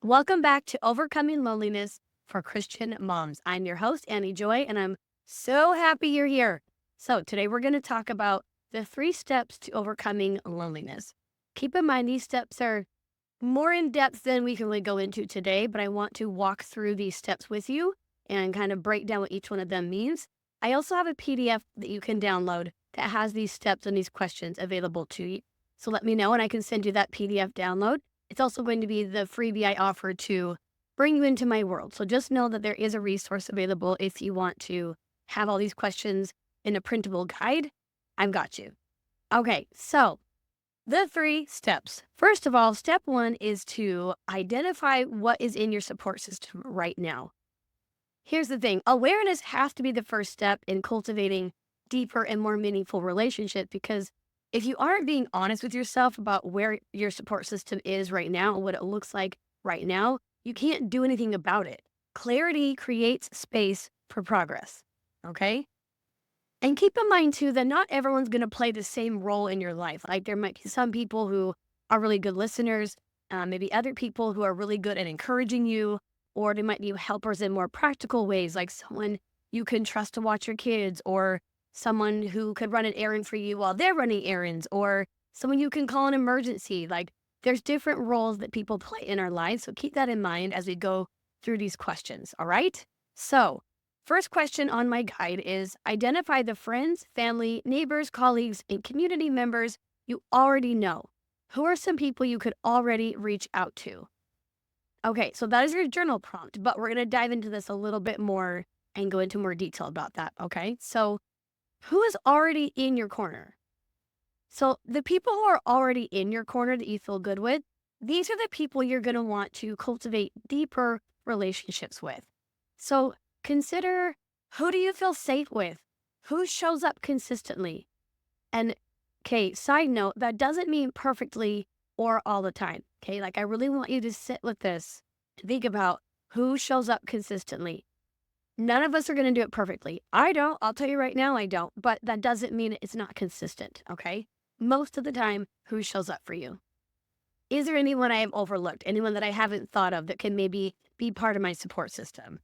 Welcome back to Overcoming Loneliness for Christian Moms. I'm your host, Annie Joy, and I'm so happy you're here. So, today we're going to talk about the 3 steps to overcoming loneliness. Keep in mind, these steps are more in depth than we can really go into today, but I want to walk through these steps with you and kind of break down what each one of them means. I also have a PDF that you can download that has these steps and these questions available to you. So, let me know, and I can send you that PDF download. It's also going to be the freebie I offer to bring you into my world. So just know that there is a resource available if you want to have all these questions in a printable guide. I've got you. Okay, so the 3 steps. First of all, step 1 is to identify what is in your support system right now. Here's the thing, awareness has to be the first step in cultivating deeper and more meaningful relationships, because if you aren't being honest with yourself about where your support system is right now and what it looks like right now, you can't do anything about it. Clarity creates space for progress. Okay. And keep in mind too that not everyone's going to play the same role in your life. Like there might be some people who are really good listeners, maybe other people who are really good at encouraging you, or they might be helpers in more practical ways, like someone you can trust to watch your kids, or someone who could run an errand for you while they're running errands, or someone you can call an emergency. Like there's different roles that people play in our lives. So keep that in mind as we go through these questions. All right. So, first question on my guide is identify the friends, family, neighbors, colleagues, and community members you already know. Who are some people you could already reach out to? Okay, so that is your journal prompt, but we're going to dive into this a little bit more and go into more detail about that. Okay, so who is already in your corner? So the people who are already in your corner that you feel good with, these are the people you're going to want to cultivate deeper relationships with. So consider, who do you feel safe with? Who shows up consistently? And okay, side note, that doesn't mean perfectly or all the time. Okay, like I really want you to sit with this and think about who shows up consistently. None of us are going to do it perfectly. I don't. I'll tell you right now, I don't. But that doesn't mean it's not consistent. Okay. Most of the time, who shows up for you? Is there anyone I have overlooked? Anyone that I haven't thought of that can maybe be part of my support system?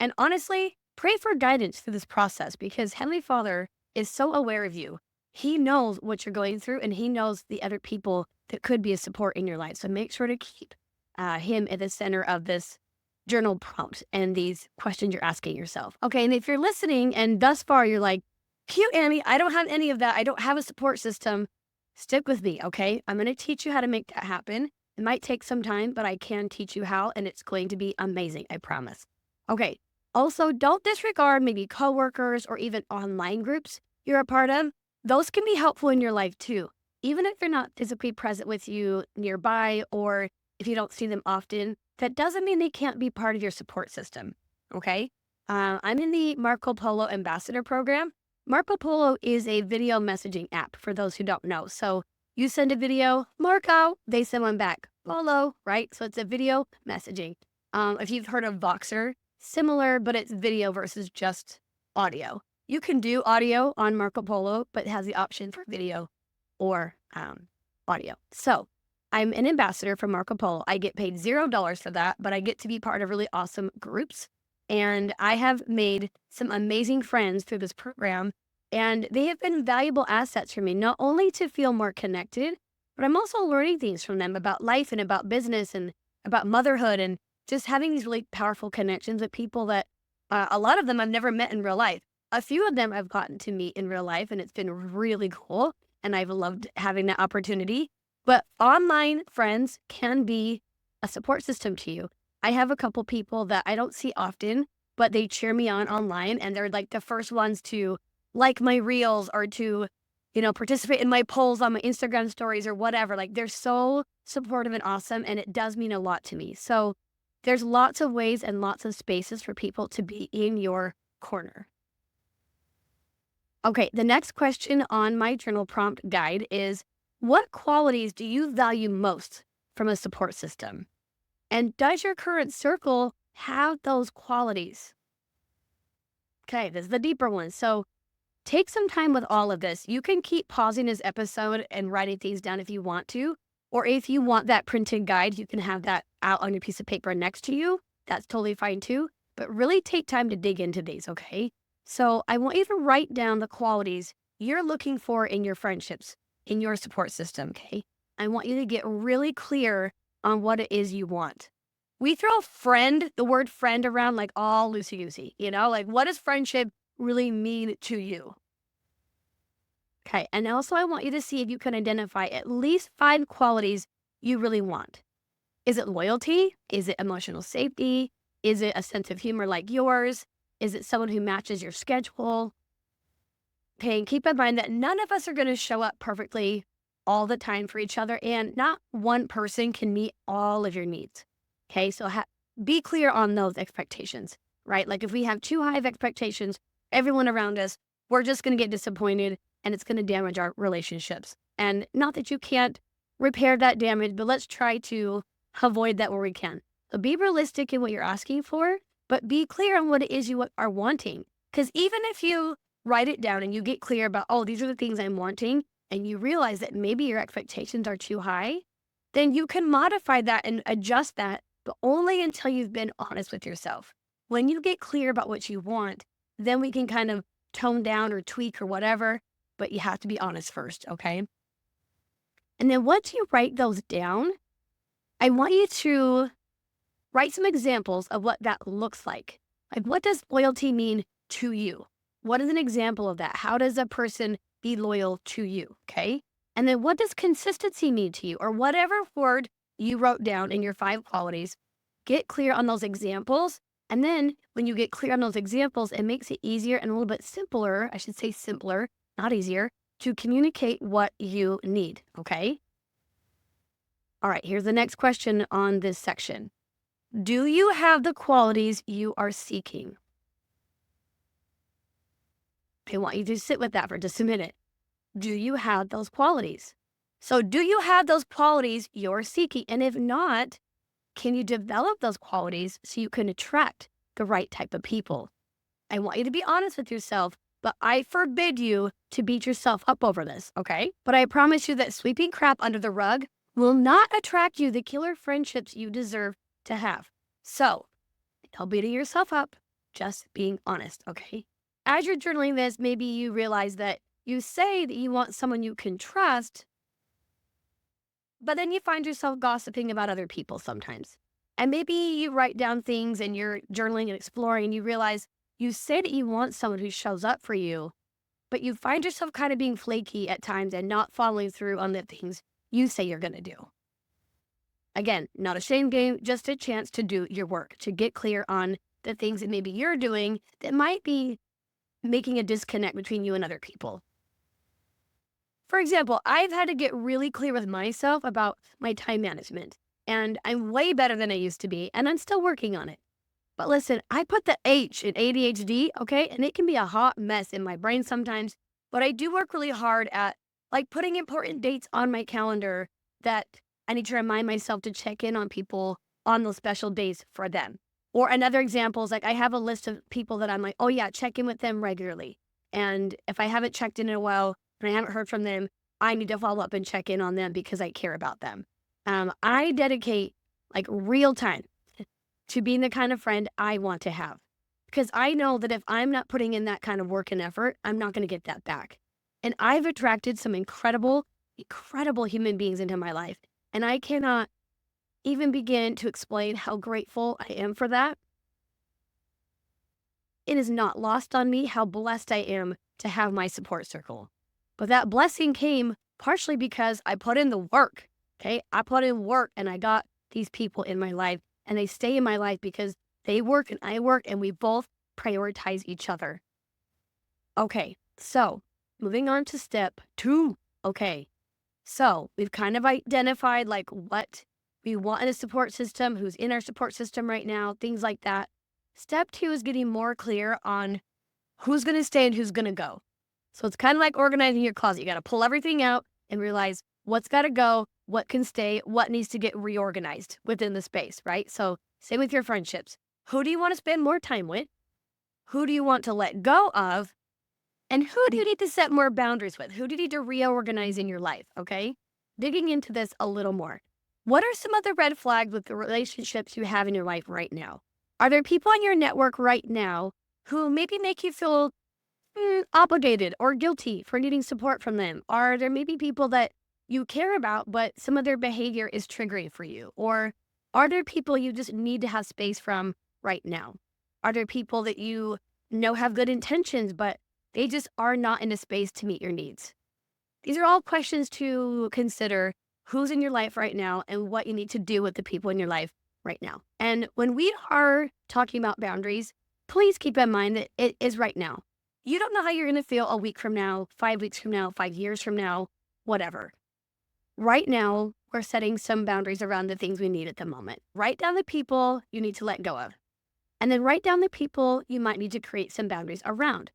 And honestly, pray for guidance through this process, because Heavenly Father is so aware of you. He knows what you're going through, and He knows the other people that could be a support in your life. So make sure to keep Him at the center of this journal prompt and these questions you're asking yourself. Okay. And if you're listening and thus far you're like, phew, Annie, I don't have any of that. I don't have a support system. Stick with me. Okay. I'm going to teach you how to make that happen. It might take some time, but I can teach you how, and it's going to be amazing. I promise. Okay. Also, don't disregard maybe coworkers or even online groups you're a part of. Those can be helpful in your life too. Even if they're not physically present with you nearby, or if you don't see them often, that doesn't mean they can't be part of your support system. Okay. I'm in the Marco Polo Ambassador Program. Marco Polo is a video messaging app for those who don't know. So you send a video, Marco, they send one back, Polo, right? So it's a video messaging. If you've heard of Voxer, similar, but it's video versus just audio. You can do audio on Marco Polo, but it has the option for video or audio. So I'm an ambassador for Marco Polo. I get paid $0 for that, but I get to be part of really awesome groups. And I have made some amazing friends through this program, and they have been valuable assets for me, not only to feel more connected, but I'm also learning things from them about life and about business and about motherhood, and just having these really powerful connections with people that a lot of them I've never met in real life. A few of them I've gotten to meet in real life, and it's been really cool. And I've loved having that opportunity. But online friends can be a support system to you. I have a couple people that I don't see often, but they cheer me on online, and they're like the first ones to like my reels or to, participate in my polls on my Instagram stories or whatever. Like they're so supportive and awesome, and it does mean a lot to me. So there's lots of ways and lots of spaces for people to be in your corner. Okay, the next question on my journal prompt guide is, what qualities do you value most from a support system? And does your current circle have those qualities? Okay, this is the deeper one. So take some time with all of this. You can keep pausing this episode and writing things down if you want to, Or if you want that printed guide, you can have that out on your piece of paper next to you. That's totally fine too. But really take time to dig into these, okay? So I want you to write down the qualities you're looking for in your friendships, in your support system, okay? I want you to get really clear on what it is you want. We throw the word friend around like all loosey-goosey, like what does friendship really mean to you? Okay, and also I want you to see if you can identify at least 5 qualities you really want. Is it loyalty? Is it emotional safety? Is it a sense of humor like yours? Is it someone who matches your schedule? Okay, and keep in mind that none of us are going to show up perfectly all the time for each other, and not one person can meet all of your needs. Okay, so be clear on those expectations, right? Like if we have too high of expectations, everyone around us, we're just going to get disappointed and it's going to damage our relationships. And not that you can't repair that damage, but let's try to avoid that where we can. So be realistic in what you're asking for, but be clear on what it is you are wanting. Because even if you write it down and you get clear about, oh, these are the things I'm wanting, and you realize that maybe your expectations are too high, then you can modify that and adjust that, but only until you've been honest with yourself. When you get clear about what you want, then we can kind of tone down or tweak or whatever, but you have to be honest first, okay? And then once you write those down, I want you to write some examples of what that looks like. Like, what does loyalty mean to you? What is an example of that? How does a person be loyal to you? Okay. And then what does consistency mean to you? Or whatever word you wrote down in your 5 qualities, get clear on those examples. And then when you get clear on those examples, it makes it easier and a little bit simpler, I should say simpler, not easier, to communicate what you need. Okay. All right, here's the next question on this section. Do you have the qualities you are seeking? I want you to sit with that for just a minute. Do you have those qualities? So do you have those qualities you're seeking? And if not, can you develop those qualities so you can attract the right type of people? I want you to be honest with yourself, but I forbid you to beat yourself up over this, okay? But I promise you that sweeping crap under the rug will not attract you the killer friendships you deserve to have. So don't beat yourself up, just being honest, okay? As you're journaling this, maybe you realize that you say that you want someone you can trust, but then you find yourself gossiping about other people sometimes. And maybe you write down things and you're journaling and exploring and you realize you say that you want someone who shows up for you, but you find yourself kind of being flaky at times and not following through on the things you say you're going to do. Again, not a shame game, just a chance to do your work, to get clear on the things that maybe you're doing that might be making a disconnect between you and other people. For example, I've had to get really clear with myself about my time management, and I'm way better than I used to be, and I'm still working on it. But listen, I put the H in ADHD, okay? And it can be a hot mess in my brain sometimes, but I do work really hard at like putting important dates on my calendar that I need to remind myself to check in on people on those special days for them. Or another example is like I have a list of people that I'm like, oh yeah, check in with them regularly. And if I haven't checked in a while and I haven't heard from them, I need to follow up and check in on them because I care about them. I dedicate like real time to being the kind of friend I want to have. Because I know that if I'm not putting in that kind of work and effort, I'm not going to get that back. And I've attracted some incredible, incredible human beings into my life. And I cannot even begin to explain how grateful I am for that. It is not lost on me how blessed I am to have my support circle. But that blessing came partially because I put in the work, okay? I put in work and I got these people in my life and they stay in my life because they work and I work and we both prioritize each other. Okay, so moving on to step 2. Okay, so we've kind of identified like what we want in a support system, who's in our support system right now, things like that. Step 2 is getting more clear on who's going to stay and who's going to go. So it's kind of like organizing your closet. You got to pull everything out and realize what's got to go, what can stay, what needs to get reorganized within the space, right? So same with your friendships. Who do you want to spend more time with? Who do you want to let go of? And who do you need to set more boundaries with? Who do you need to reorganize in your life, okay? digging into this a little more. What are some other red flags with the relationships you have in your life right now? Are there people on your network right now who maybe make you feel obligated or guilty for needing support from them? Are there maybe people that you care about, but some of their behavior is triggering for you? Or are there people you just need to have space from right now? Are there people that you know have good intentions, but they just are not in a space to meet your needs? These are all questions to consider who's in your life right now and what you need to do with the people in your life right now. And when we are talking about boundaries, please keep in mind that it is right now. You don't know how you're going to feel a week from now, 5 weeks from now, 5 years from now, whatever. Right now, we're setting some boundaries around the things we need at the moment. Write down the people you need to let go of. And then write down the people you might need to create some boundaries around.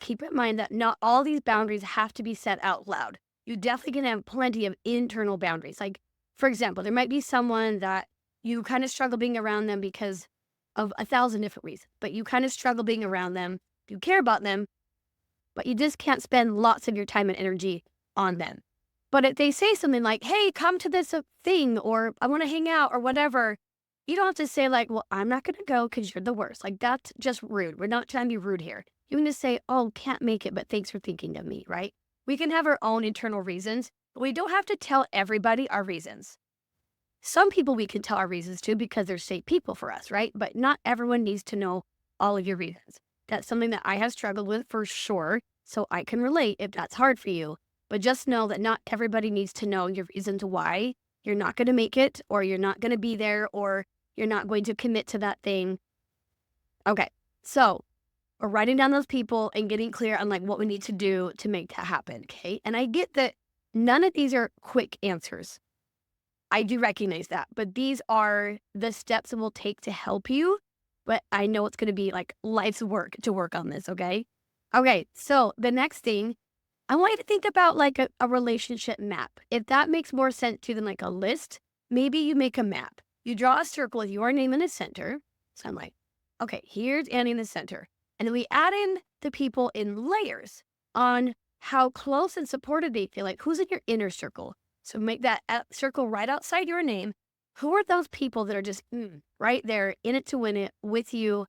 Keep in mind that not all these boundaries have to be set out loud. You definitely can have plenty of internal boundaries. Like, for example, there might be someone that you kind of struggle being around them because of 1,000 different reasons, but you kind of struggle being around them. You care about them, but you just can't spend lots of your time and energy on them. But if they say something like, hey, come to this thing, or I want to hang out, or whatever, you don't have to say like, well, I'm not going to go because you're the worst. Like, that's just rude. We're not trying to be rude here. You can just say, oh, can't make it, but thanks for thinking of me, right? We can have our own internal reasons, but we don't have to tell everybody our reasons. Some people we can tell our reasons to because they're safe people for us, right? But not everyone needs to know all of your reasons. That's something that I have struggled with for sure. So I can relate if that's hard for you. But just know that not everybody needs to know your reasons why you're not going to make it, or you're not going to be there, or you're not going to commit to that thing. Okay, so we're writing down those people and getting clear on like what we need to do to make that happen, okay? And I get that none of these are quick answers. I do recognize that, but these are the steps that we'll take to help you. But I know it's going to be like life's work to work on this, okay? Okay, so the next thing, I want you to think about like a relationship map. If that makes more sense to you than like a list, maybe you make a map. You draw a circle with your name in the center. So I'm like, okay, here's Annie in the center. And then we add in the people in layers on how close and supported they feel. Like, who's in your inner circle? So make that circle right outside your name. Who are those people that are just right there, in it to win it with you,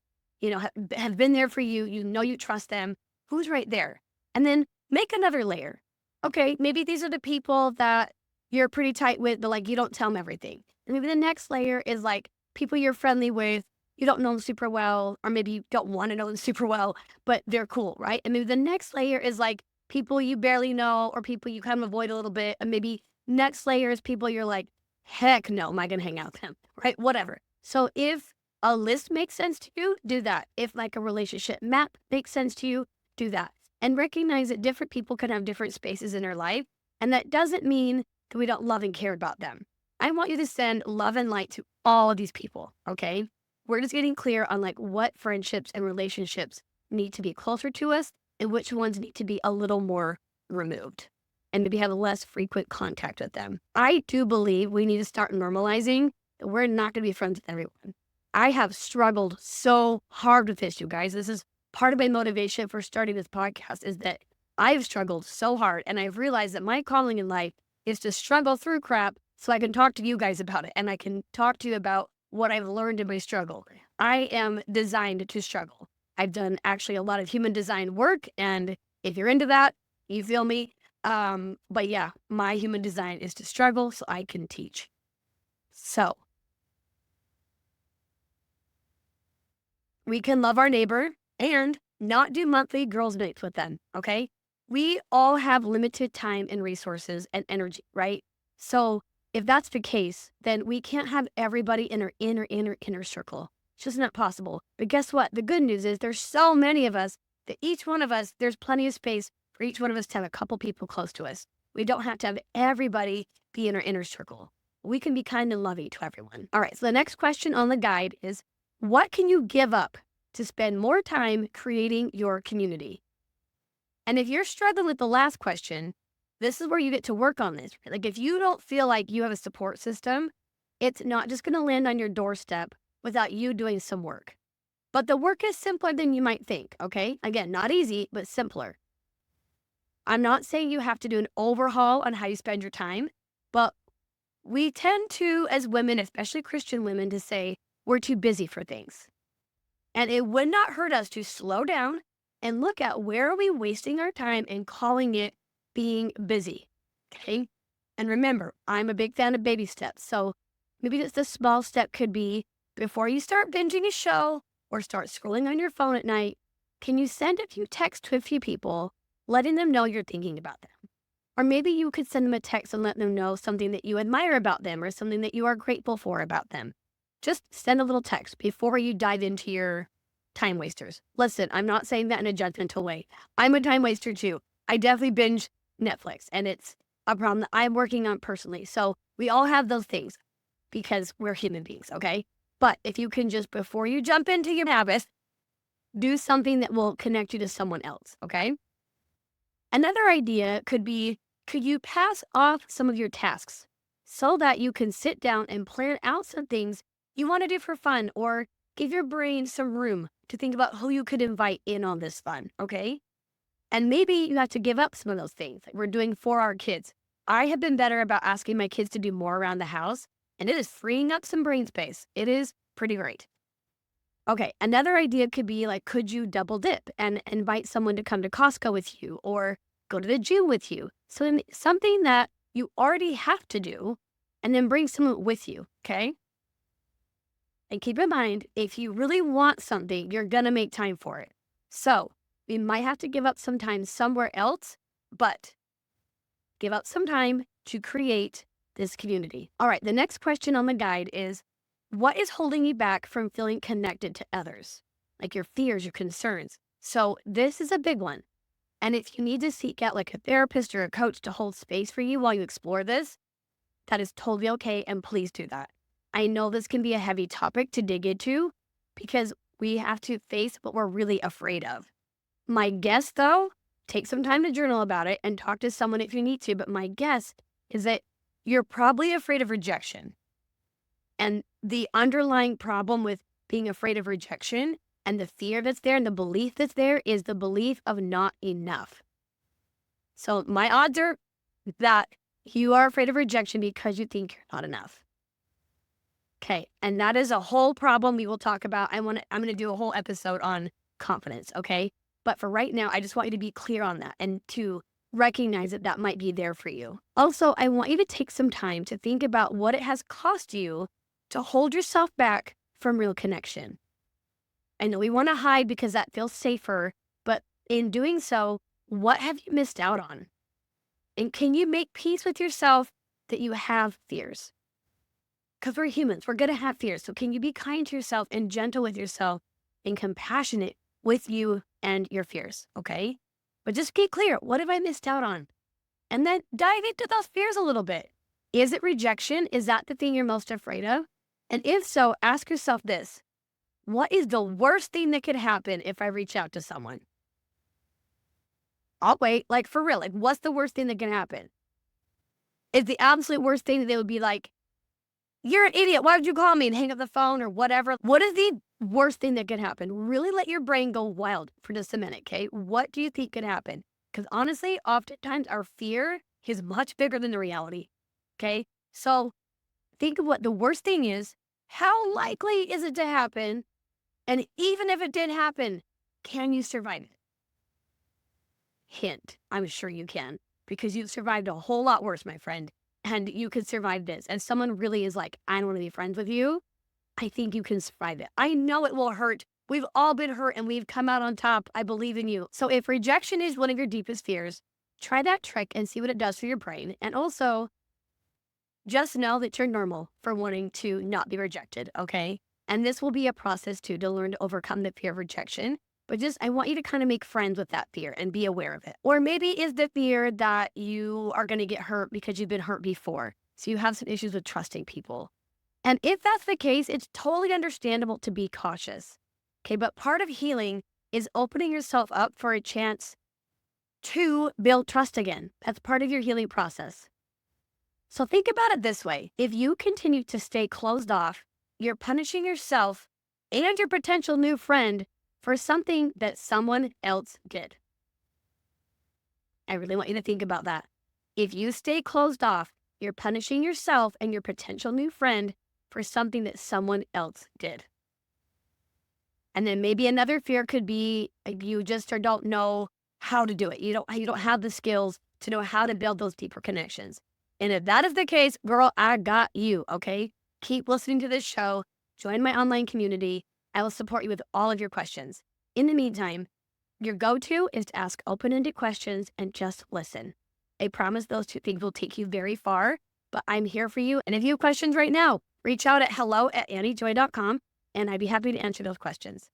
have been there for you, you trust them. Who's right there? And then make another layer. Okay, maybe these are the people that you're pretty tight with, but like you don't tell them everything. And maybe the next layer is like people you're friendly with, you don't know them super well, or maybe you don't want to know them super well, but they're cool, right? And maybe the next layer is like people you barely know or people you kind of avoid a little bit. And maybe next layer is people you're like, heck no, am I going to hang out with them, right? Whatever. So if a list makes sense to you, do that. If like a relationship map makes sense to you, do that. And recognize that different people can have different spaces in their life. And that doesn't mean that we don't love and care about them. I want you to send love and light to all of these people, okay? We're just getting clear on like what friendships and relationships need to be closer to us and which ones need to be a little more removed and maybe have less frequent contact with them. I do believe we need to start normalizing that we're not going to be friends with everyone. I have struggled so hard with this, you guys. This is part of my motivation for starting this podcast, is that I've struggled so hard, and I've realized that my calling in life is to struggle through crap so I can talk to you guys about it, and I can talk to you about what I've learned in my struggle. I am designed to struggle. I've done actually a lot of human design work, and if you're into that, you feel me. But yeah, my human design is to struggle so I can teach. So we can love our neighbor and not do monthly girls' nights with them, okay? We all have limited time and resources and energy, right? So if that's the case, then we can't have everybody in our inner circle. It's just not possible. But guess what? The good news is there's so many of us that each one of us, there's plenty of space for each one of us to have a couple people close to us. We don't have to have everybody be in our inner circle. We can be kind and loving to everyone. All right, so the next question on the guide is, what can you give up to spend more time creating your community? And if you're struggling with the last question, this is where you get to work on this. Like, if you don't feel like you have a support system, it's not just going to land on your doorstep without you doing some work. But the work is simpler than you might think, okay? Again, not easy, but simpler. I'm not saying you have to do an overhaul on how you spend your time, But we tend to, as women, especially Christian women, to say we're too busy for things. And it would not hurt us to slow down and look at where are we wasting our time and calling it being busy. Okay. And remember, I'm a big fan of baby steps. So maybe just a small step could be before you start binging a show or start scrolling on your phone at night, can you send a few texts to a few people, letting them know you're thinking about them? Or maybe you could send them a text and let them know something that you admire about them or something that you are grateful for about them. Just send a little text before you dive into your time wasters. Listen, I'm not saying that in a judgmental way. I'm a time waster too. I definitely binge Netflix, and it's a problem that I'm working on personally. So we all have those things because we're human beings, okay? But if you can just, before you jump into your habits, do something that will connect you to someone else, okay? Another idea could be, could you pass off some of your tasks so that you can sit down and plan out some things you want to do for fun, or give your brain some room to think about who you could invite in on this fun, okay? And maybe you have to give up some of those things like we're doing for our kids. I have been better about asking my kids to do more around the house, and it is freeing up some brain space. It is pretty great. Okay, another idea could be like, could you double dip and invite someone to come to Costco with you or go to the gym with you? So something that you already have to do, and then bring someone with you, okay? And keep in mind, if you really want something, you're going to make time for it. So we might have to give up some time somewhere else, but give up some time to create this community. All right, the next question on the guide is, what is holding you back from feeling connected to others? Like your fears, your concerns. So this is a big one. And if you need to seek out like a therapist or a coach to hold space for you while you explore this, that is totally okay. And please do that. I know this can be a heavy topic to dig into because we have to face what we're really afraid of. My guess, though, take some time to journal about it and talk to someone if you need to. But my guess is that you're probably afraid of rejection. And the underlying problem with being afraid of rejection and the fear that's there and the belief that's there is the belief of not enough. So my odds are that you are afraid of rejection because you think you're not enough. Okay, and that is a whole problem we will talk about. I'm going to do a whole episode on confidence, okay? But for right now, I just want you to be clear on that and to recognize that that might be there for you. Also, I want you to take some time to think about what it has cost you to hold yourself back from real connection. I know we want to hide because that feels safer, but in doing so, what have you missed out on? And can you make peace with yourself that you have fears? Because we're humans, we're going to have fears. So can you be kind to yourself and gentle with yourself and compassionate with you and your fears, okay? But just be clear, what have I missed out on? And then dive into those fears a little bit. Is it rejection? Is that the thing you're most afraid of? And if so, ask yourself this. What is the worst thing that could happen if I reach out to someone? I'll wait, like for real, like what's the worst thing that can happen? Is the absolute worst thing that they would be like, you're an idiot, why would you call me, and hang up the phone or whatever? What is the worst thing that could happen? Really let your brain go wild for just a minute, okay? What do you think could happen? Because honestly, oftentimes our fear is much bigger than the reality, okay? So think of what the worst thing is. How likely is it to happen? And even if it did happen, can you survive it? Hint, I'm sure you can, because you've survived a whole lot worse, my friend. And you could survive this. And someone really is like, I don't want to be friends with you. I think you can survive it. I know it will hurt. We've all been hurt and we've come out on top. I believe in you. So if rejection is one of your deepest fears, try that trick and see what it does for your brain. And also, just know that you're normal for wanting to not be rejected, okay? And this will be a process too to learn to overcome the fear of rejection. But just, I want you to kind of make friends with that fear and be aware of it. Or maybe is the fear that you are going to get hurt because you've been hurt before. So you have some issues with trusting people. And if that's the case, it's totally understandable to be cautious. Okay, but part of healing is opening yourself up for a chance to build trust again. That's part of your healing process. So think about it this way. If you continue to stay closed off, you're punishing yourself and your potential new friend for something that someone else did. I really want you to think about that. If you stay closed off, you're punishing yourself and your potential new friend for something that someone else did. And then maybe another fear could be you just or don't know how to do it. You don't have the skills to know how to build those deeper connections. And if that is the case, girl, I got you, okay? Keep listening to this show. Join my online community. I will support you with all of your questions. In the meantime, your go-to is to ask open-ended questions and just listen. I promise those two things will take you very far, but I'm here for you. And if you have questions right now, reach out at hello@anniejoy.com and I'd be happy to answer those questions.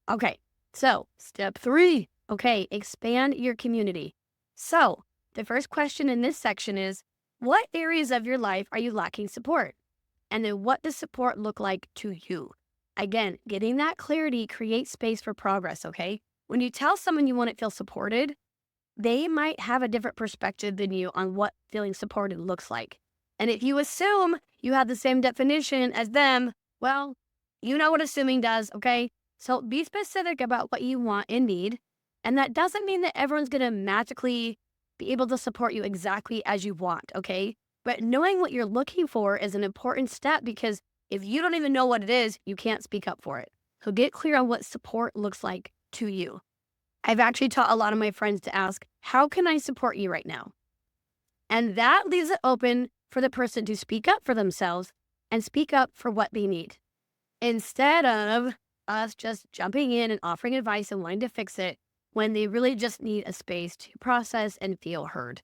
Okay, so step 3. Okay, expand your community. So the first question in this section is, what areas of your life are you lacking support? And then what does support look like to you? Again, getting that clarity creates space for progress, okay? When you tell someone you want to feel supported, they might have a different perspective than you on what feeling supported looks like. And if you assume you have the same definition as them, well, you know what assuming does, okay? So be specific about what you want and need. And that doesn't mean that everyone's going to magically be able to support you exactly as you want, okay? But knowing what you're looking for is an important step because if you don't even know what it is, you can't speak up for it. So get clear on what support looks like to you. I've actually taught a lot of my friends to ask, how can I support you right now? And that leaves it open for the person to speak up for themselves and speak up for what they need. Instead of us just jumping in and offering advice and wanting to fix it when they really just need a space to process and feel heard.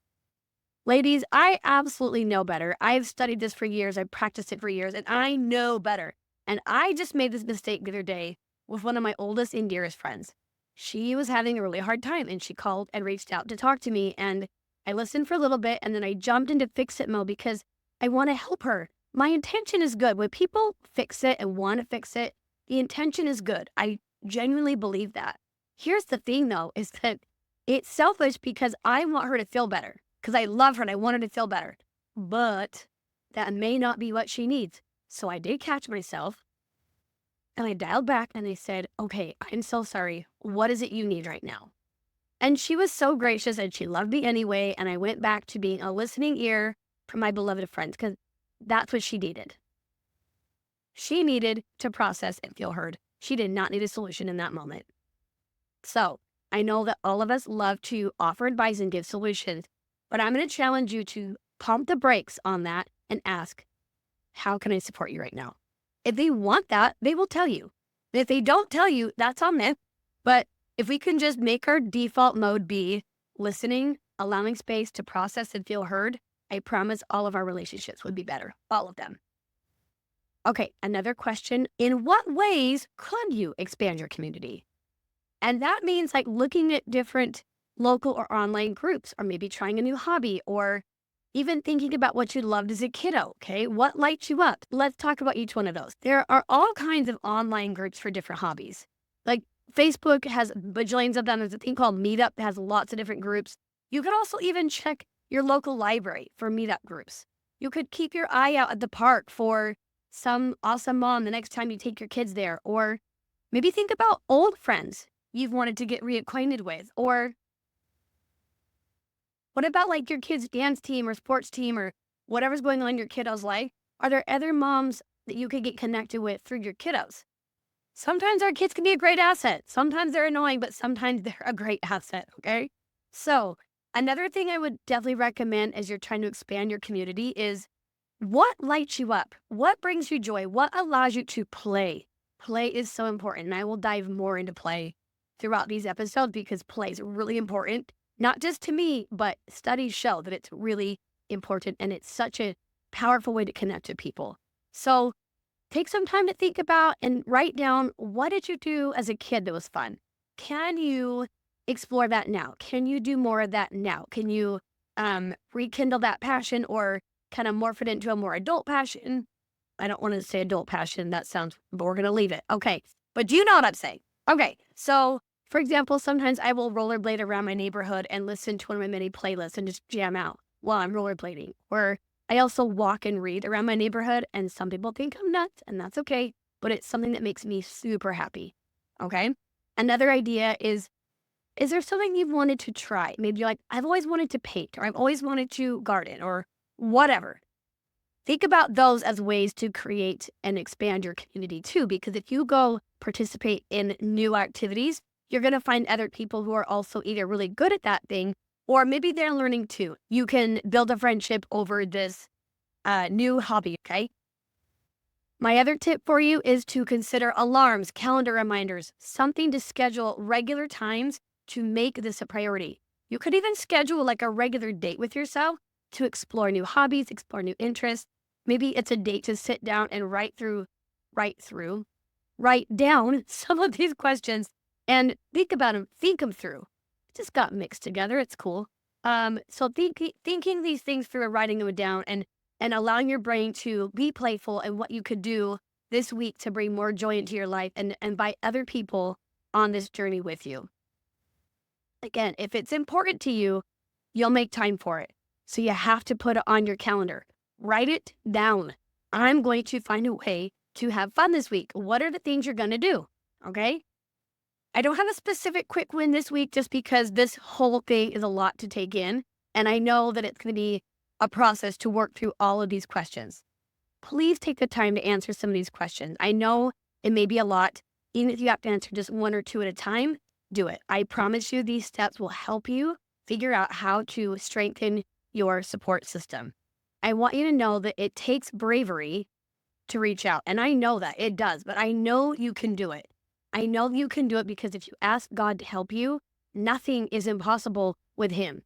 Ladies, I absolutely know better. I've studied this for years. I've practiced it for years, and I know better. And I just made this mistake the other day with one of my oldest and dearest friends. She was having a really hard time, and she called and reached out to talk to me. And I listened for a little bit, and then I jumped into fix-it mode because I want to help her. My intention is good. When people fix it and want to fix it, the intention is good. I genuinely believe that. Here's the thing, though, is that it's selfish because I want her to feel better. Because I love her and I want her to feel better. But that may not be what she needs. So I did catch myself and I dialed back and I said, okay, I'm so sorry. What is it you need right now? And she was so gracious and she loved me anyway. And I went back to being a listening ear for my beloved friends because that's what she needed. She needed to process and feel heard. She did not need a solution in that moment. So I know that all of us love to offer advice and give solutions. But I'm going to challenge you to pump the brakes on that and ask, how can I support you right now? If they want that, they will tell you. If they don't tell you, that's on them. But if we can just make our default mode be listening, allowing space to process and feel heard, I promise all of our relationships would be better. All of them. Okay, another question. In what ways could you expand your community? And that means like looking at different local or online groups, or maybe trying a new hobby, or even thinking about what you loved as a kiddo, okay? What lights you up? Let's talk about each one of those. There are all kinds of online groups for different hobbies. Like Facebook has bajillions of them. There's a thing called Meetup that has lots of different groups. You could also even check your local library for meetup groups. You could keep your eye out at the park for some awesome mom the next time you take your kids there, or maybe think about old friends you've wanted to get reacquainted with, or what about like your kid's dance team or sports team or whatever's going on in your kiddo's life? Are there other moms that you could get connected with through your kiddos? Sometimes our kids can be a great asset. Sometimes they're annoying, but sometimes they're a great asset, okay? So another thing I would definitely recommend as you're trying to expand your community is what lights you up? What brings you joy? What allows you to play? Play is so important, and I will dive more into play throughout these episodes because play is really important. Not just to me, but studies show that it's really important and it's such a powerful way to connect to people. So take some time to think about and write down, what did you do as a kid that was fun? Can you explore that now? Can you do more of that now? Can you rekindle that passion or kind of morph it into a more adult passion? I don't want to say adult passion. That sounds, but we're going to leave it. Okay. But do you know what I'm saying? Okay. So for example, sometimes I will rollerblade around my neighborhood and listen to one of my many playlists and just jam out while I'm rollerblading. Or I also walk and read around my neighborhood, and some people think I'm nuts, and that's okay, but it's something that makes me super happy, okay? Another idea is there something you've wanted to try? Maybe you're like, I've always wanted to paint, or I've always wanted to garden, or whatever. Think about those as ways to create and expand your community too, because if you go participate in new activities, you're going to find other people who are also either really good at that thing or maybe they're learning too. You can build a friendship over this new hobby, okay? My other tip for you is to consider alarms, calendar reminders, something to schedule regular times to make this a priority. You could even schedule like a regular date with yourself to explore new hobbies, explore new interests. Maybe it's a date to sit down and write down some of these questions and think about them, think them through. It just got mixed together. It's cool. So thinking these things through and writing them down and allowing your brain to be playful and what you could do this week to bring more joy into your life and invite other people on this journey with you. Again, if it's important to you, you'll make time for it. So you have to put it on your calendar. Write it down. I'm going to find a way to have fun this week. What are the things you're going to do? Okay. I don't have a specific quick win this week just because this whole thing is a lot to take in. And I know that it's going to be a process to work through all of these questions. Please take the time to answer some of these questions. I know it may be a lot. Even if you have to answer just one or two at a time, do it. I promise you these steps will help you figure out how to strengthen your support system. I want you to know that it takes bravery to reach out. And I know that it does, but I know you can do it. I know you can do it because if you ask God to help you, nothing is impossible with Him.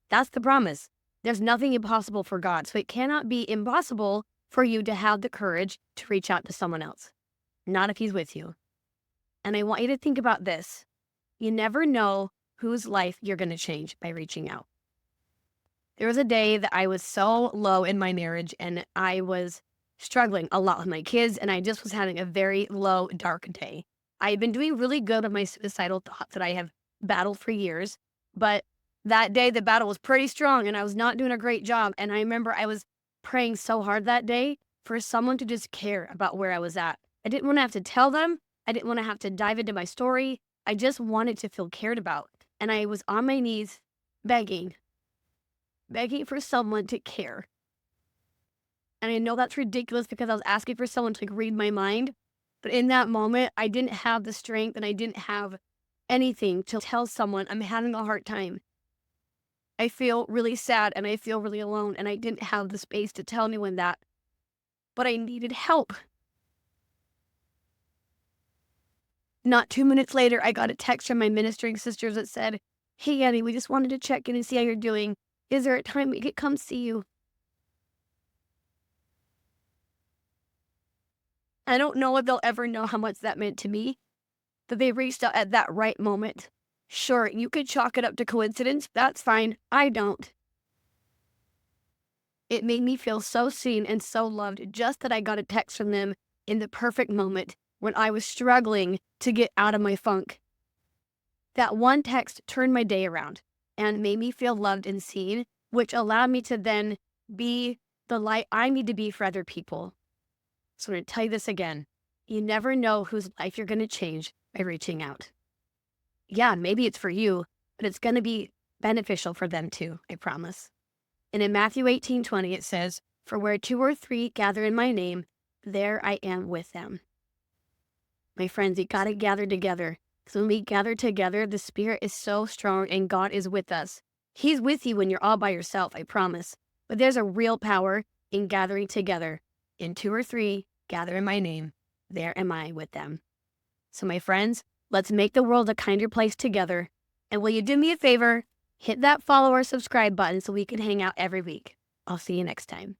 That's the promise. There's nothing impossible for God. So it cannot be impossible for you to have the courage to reach out to someone else. Not if He's with you. And I want you to think about this. You never know whose life you're going to change by reaching out. There was a day that I was so low in my marriage and I was struggling a lot with my kids and I just was having a very low, dark day. I had been doing really good with my suicidal thoughts that I have battled for years, but that day the battle was pretty strong and I was not doing a great job. And I remember I was praying so hard that day for someone to just care about where I was at. I didn't want to have to tell them. I didn't want to have to dive into my story. I just wanted to feel cared about. And I was on my knees begging for someone to care. And I know that's ridiculous because I was asking for someone to read my mind. But in that moment, I didn't have the strength and I didn't have anything to tell someone I'm having a hard time. I feel really sad and I feel really alone and I didn't have the space to tell anyone that. But I needed help. Not 2 minutes later, I got a text from my ministering sisters that said, "Hey, Annie, we just wanted to check in and see how you're doing. Is there a time we could come see you?" I don't know if they'll ever know how much that meant to me, that they reached out at that right moment. Sure, you could chalk it up to coincidence. That's fine. I don't. It made me feel so seen and so loved just that I got a text from them in the perfect moment when I was struggling to get out of my funk. That one text turned my day around and made me feel loved and seen, which allowed me to then be the light I need to be for other people. So I'm going to tell you this again. You never know whose life you're going to change by reaching out. Yeah, maybe it's for you, but it's going to be beneficial for them too, I promise. And in Matthew 18:20, it says, "For where 2 or 3 gather in my name, there I am with them." My friends, you got to gather together. Because when we gather together, the Spirit is so strong and God is with us. He's with you when you're all by yourself, I promise. But there's a real power in gathering together. In 2 or 3, gather in my name. There am I with them. So my friends, let's make the world a kinder place together. And will you do me a favor? Hit that follow or subscribe button so we can hang out every week. I'll see you next time.